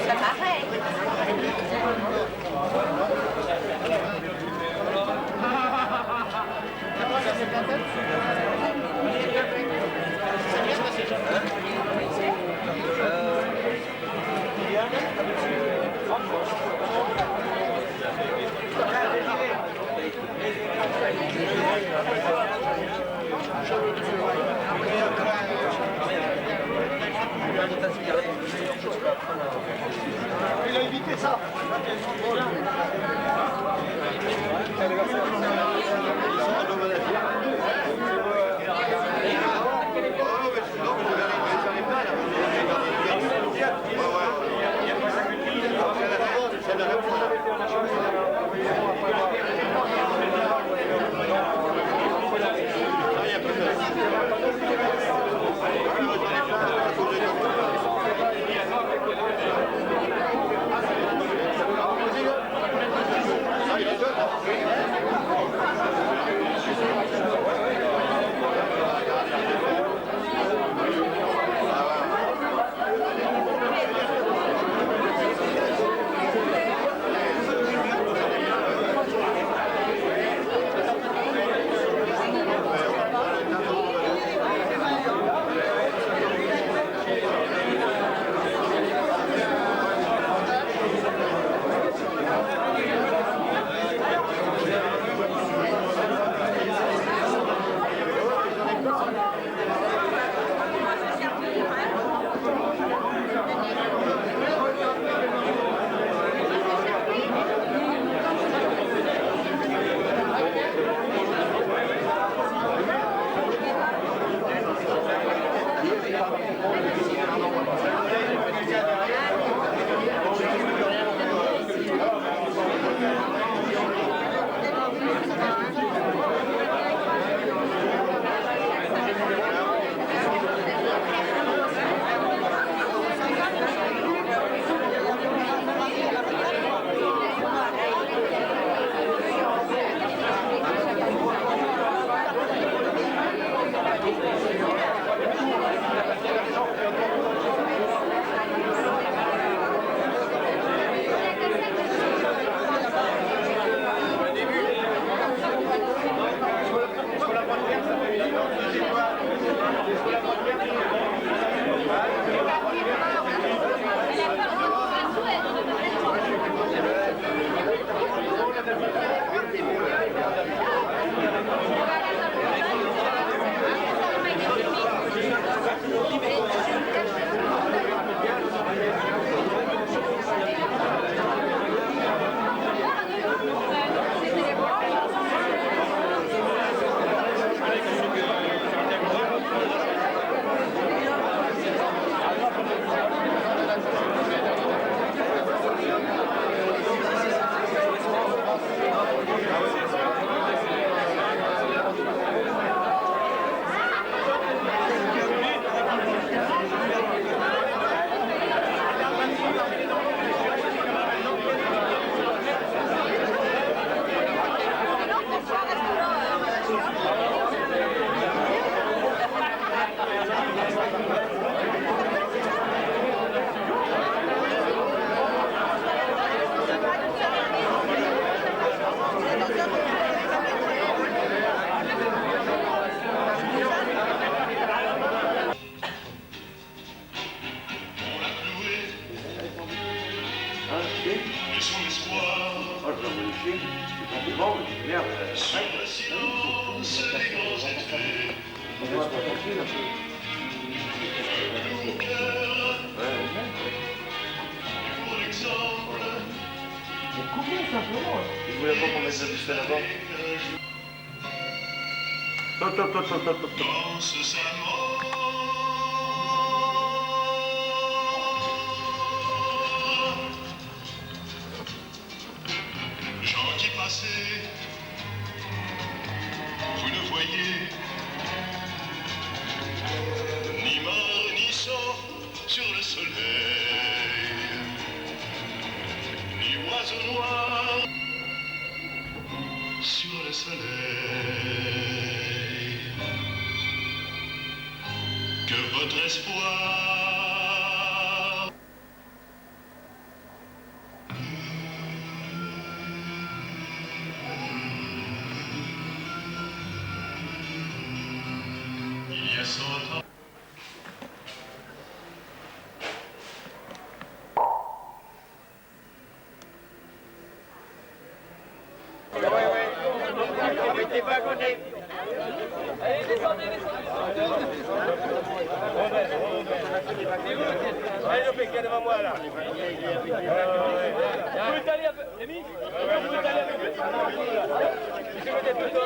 Ça paraît. Il a évité ça. Il voulait pas qu'on mette le buffet là-bas. Gens qui passaient, vous ne voyez ni mort ni sang sur le soleil, ni oiseau noir sur le soleil. que votre espoir. Il y a 100 ans. Allez, Lopé, qui est devant moi là. Vous pouvez t'aller un peu. Amy, vous pouvez t'aller un peu. Je vais être plutôt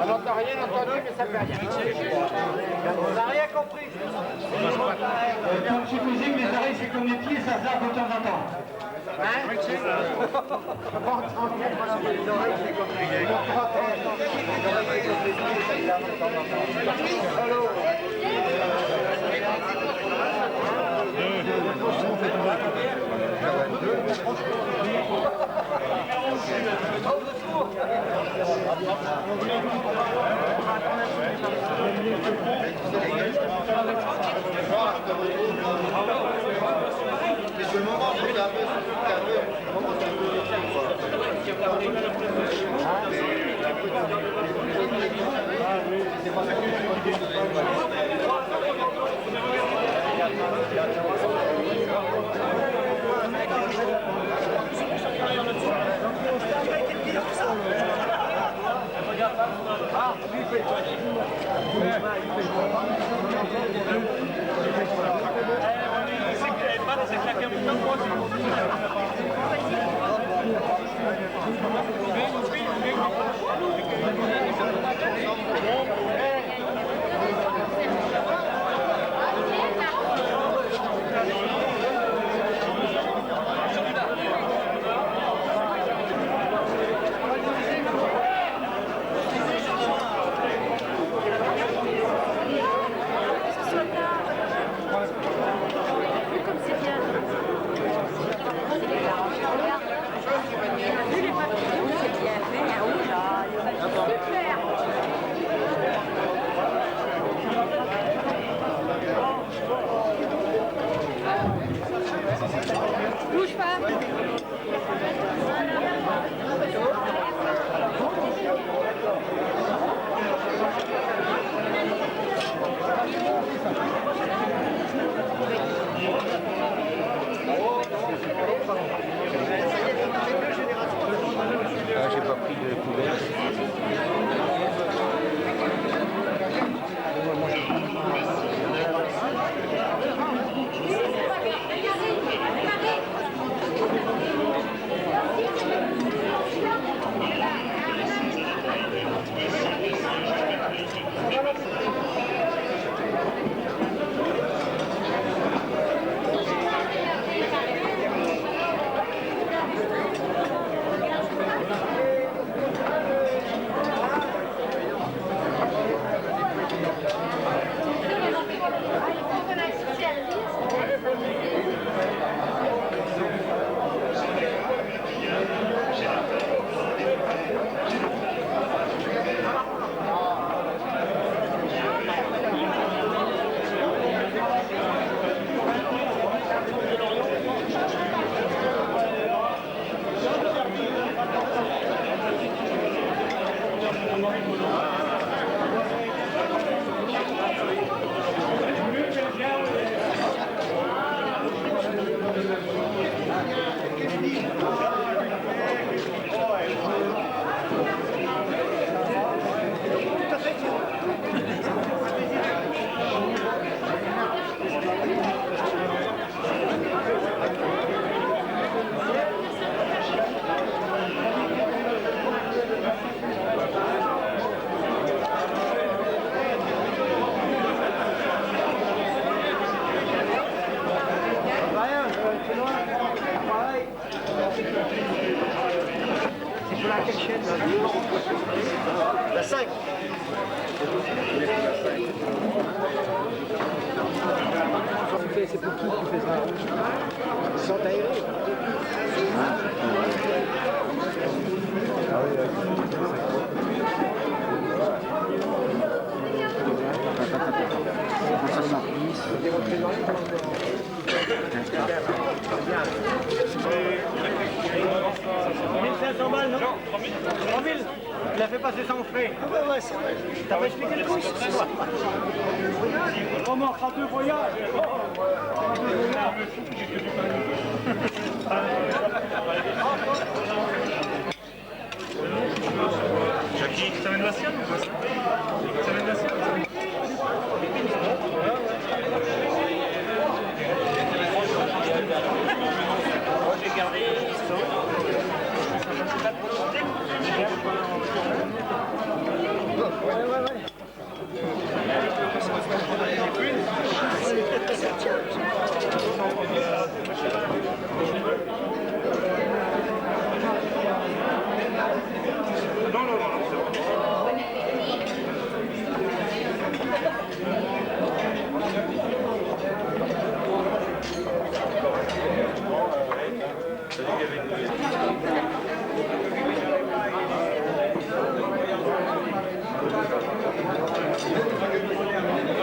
On n'a rien entendu, mais ça fait rien. On n'a rien compris. Comme chez musique, les oreilles c'est comme les pieds, ça zappe de temps en temps. Hein? Les oreilles, c'est comme les pieds. C'est le moment où il y a un peu Bouge pas. Ah, j'ai pas pris de couvert. Regardez. C'est pour laquelle chaîne la 5. C'est pour qui tu fais ça? Ils sont aérés. Balles, non 3000. Il a fait passer sans frais. Ouais, c'est vrai. T'as pas expliqué le coup? On manque à 2 voyages. Jackie, ça mène la sienne ou pas? Ça mène la sienne? J'ai gardé.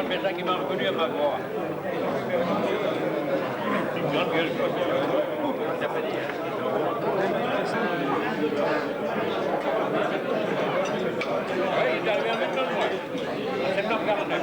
C'est ça qui m'a reconnu à ma voix. Une grande gueule, quoi. Ça peut dire. Oui, il est arrivé à mettre dans le mois. Septembre 49.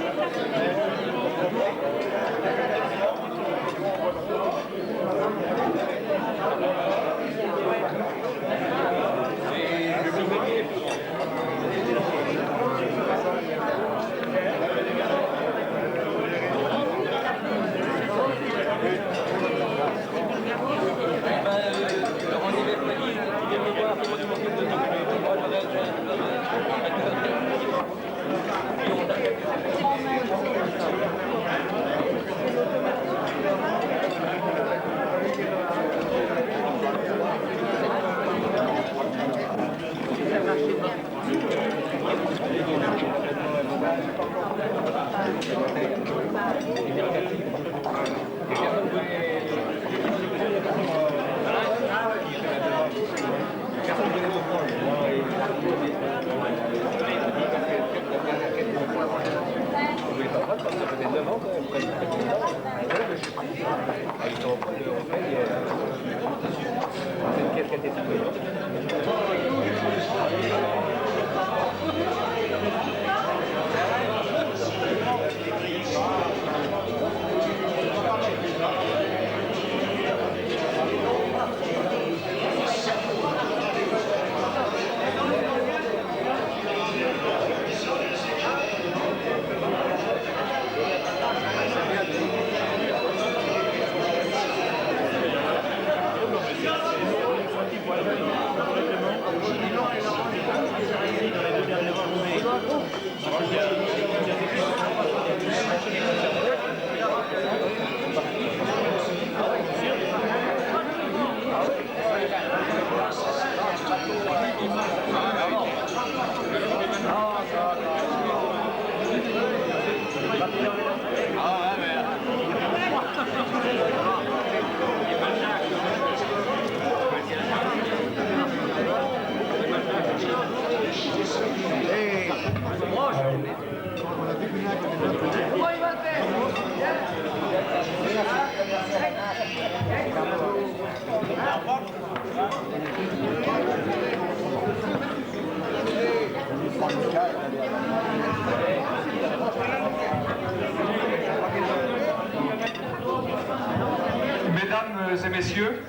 Mesdames et messieurs,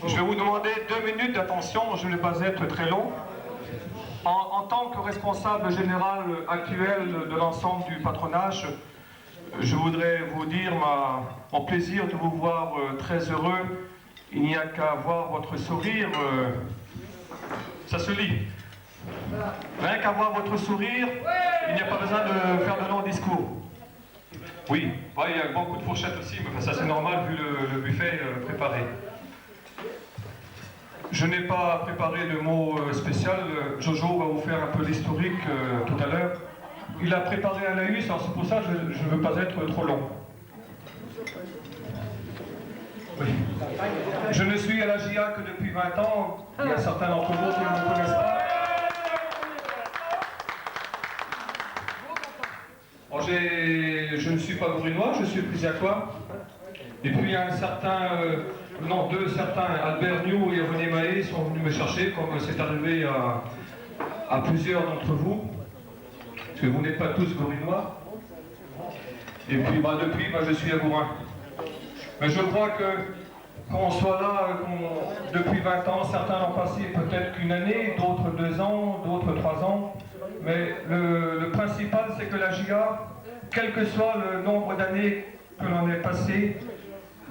Je vais vous demander 2 minutes d'attention, je ne vais pas être très long. En tant que responsable général actuel de l'ensemble du patronage, je voudrais vous dire mon plaisir de vous voir très heureux. Il n'y a qu'à voir votre sourire, ça se lit. Rien qu'à voir votre sourire, il n'y a pas besoin de faire de longs discours. Oui, il y a beaucoup de fourchettes aussi, mais ça c'est normal vu le buffet préparé. Je n'ai pas préparé de mots spécial. Jojo va vous faire un peu l'historique tout à l'heure. Il a préparé un laïus, alors c'est pour ça que je ne veux pas être trop long. Oui. Je ne suis à la GIA que depuis 20 ans. Il y a certains d'entre vous qui ne me connaissent pas. Bon, je ne suis pas brunois, je suis brisiacois. Et puis il y a deux certains, Albert New et René Mahé, sont venus me chercher, comme c'est arrivé à plusieurs d'entre vous, parce que vous n'êtes pas tous gorinois. Et puis depuis, je suis à Gourin. Mais je crois qu'on soit là depuis 20 ans, certains l'ont passé peut-être qu'une année, d'autres 2 ans, d'autres 3 ans. Mais le principal, c'est que la GIA, quel que soit le nombre d'années que l'on ait passé,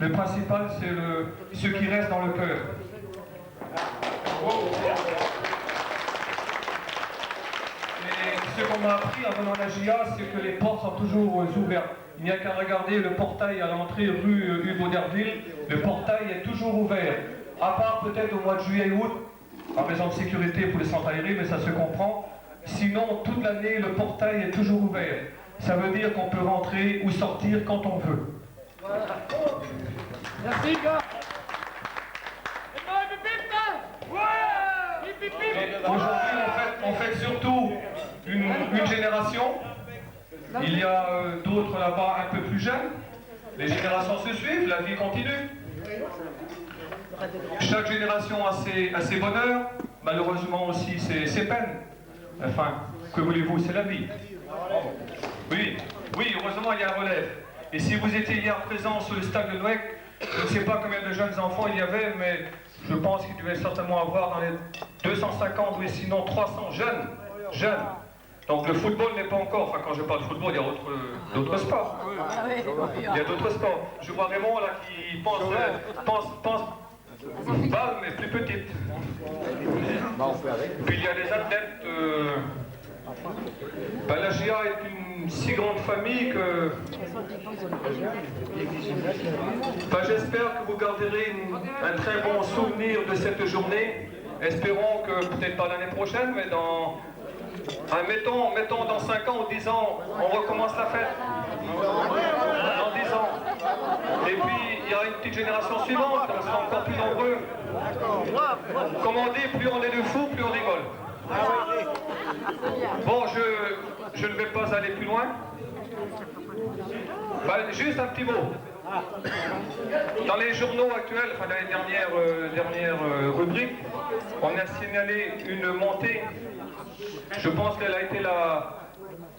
le principal, c'est ce qui reste dans le cœur. Et ce qu'on m'a appris en venant à la GIA, c'est que les portes sont toujours ouvertes. Il n'y a qu'à regarder le portail à l'entrée rue Hugo d'Herville, le portail est toujours ouvert. À part peut-être au mois de juillet et août, en raison de sécurité pour les centres aérés, mais ça se comprend. Sinon, toute l'année, le portail est toujours ouvert. Ça veut dire qu'on peut rentrer ou sortir quand on veut. Merci, gars. Aujourd'hui, on fait surtout une génération. Il y a d'autres là-bas un peu plus jeunes. Les générations se suivent, la vie continue. Chaque génération a ses bonheurs, malheureusement aussi ses peines. Enfin, que voulez-vous, c'est la vie. Oui, heureusement il y a un relève. Et si vous étiez hier présent sur le stade de Nouec, je ne sais pas combien de jeunes enfants il y avait, mais je pense qu'il devait certainement avoir dans les 250 ou sinon 300 jeunes. Donc le football n'est pas encore, enfin quand je parle de football, il y a d'autres sports. Il y a d'autres sports. Je vois Raymond là qui pense balle mais plus petite. Puis il y a des athlètes. La GIA est une si grande famille que j'espère que vous garderez un très bon souvenir de cette journée. Espérons que peut-être pas l'année prochaine, mais mettons dans 5 ans ou 10 ans, on recommence la fête. Dans 10 ans. Et puis il y aura une petite génération suivante, on sera encore plus nombreux. Comme on dit, plus on est de fous, plus on rigole. Bon, je ne vais pas aller plus loin. Juste un petit mot. Dans les journaux actuels, enfin dans les dernières rubriques, on a signalé une montée. Je pense qu'elle a été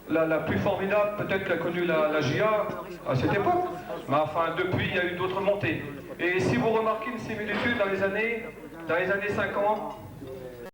la plus formidable, peut-être qu'a connue la GIA à cette époque. Mais enfin, depuis, il y a eu d'autres montées. Et si vous remarquez une similitude dans les années 50,